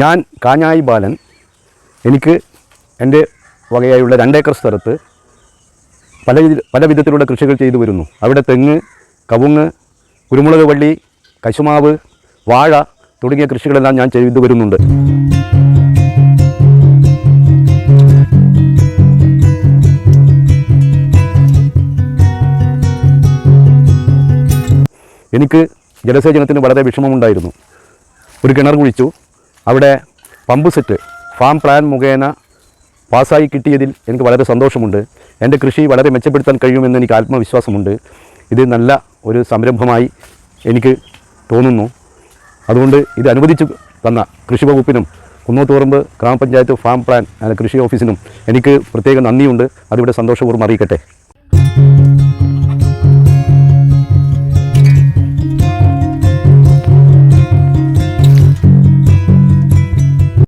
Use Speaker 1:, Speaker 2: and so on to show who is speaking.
Speaker 1: ഞാൻ കാഞ്ഞായി ബാലൻ. എനിക്ക് എൻ്റെ വകയായുള്ള 2 ഏക്കർ സ്ഥലത്ത് പല വിധത്തിലുള്ള കൃഷികൾ ചെയ്തു വരുന്നു. അവിടെ തെങ്ങ്, കവുങ്ങ്, കുരുമുളക് വള്ളി, കശുമാവ്, വാഴ തുടങ്ങിയ കൃഷികളെല്ലാം ഞാൻ ചെയ്തു വരുന്നുണ്ട്. എനിക്ക് ജലസേചനത്തിന് വളരെ വിഷമമുണ്ടായിരുന്നു. ഒരു കിണർ കുഴിച്ചു. അവിടെ പമ്പ് സെറ്റ് ഫാം പ്ലാൻ മുഖേന പാസ്സായി കിട്ടിയതിൽ എനിക്ക് വളരെ സന്തോഷമുണ്ട്. എൻ്റെ കൃഷി വളരെ മെച്ചപ്പെടുത്താൻ കഴിയുമെന്ന് എനിക്ക് ആത്മവിശ്വാസമുണ്ട്. ഇത് നല്ല ഒരു സംരംഭമായി എനിക്ക് തോന്നുന്നു. അതുകൊണ്ട് ഇത് അനുവദിച്ചു തന്ന കൃഷി വകുപ്പിനും കുന്നോത്തുപറമ്പ് ഗ്രാമപഞ്ചായത്ത് ഫാം പ്ലാൻ കൃഷി ഓഫീസിനും എനിക്ക് പ്രത്യേക നന്ദിയുണ്ട്. അതിവിടെ സന്തോഷപൂർവ്വം അറിയിക്കട്ടെ.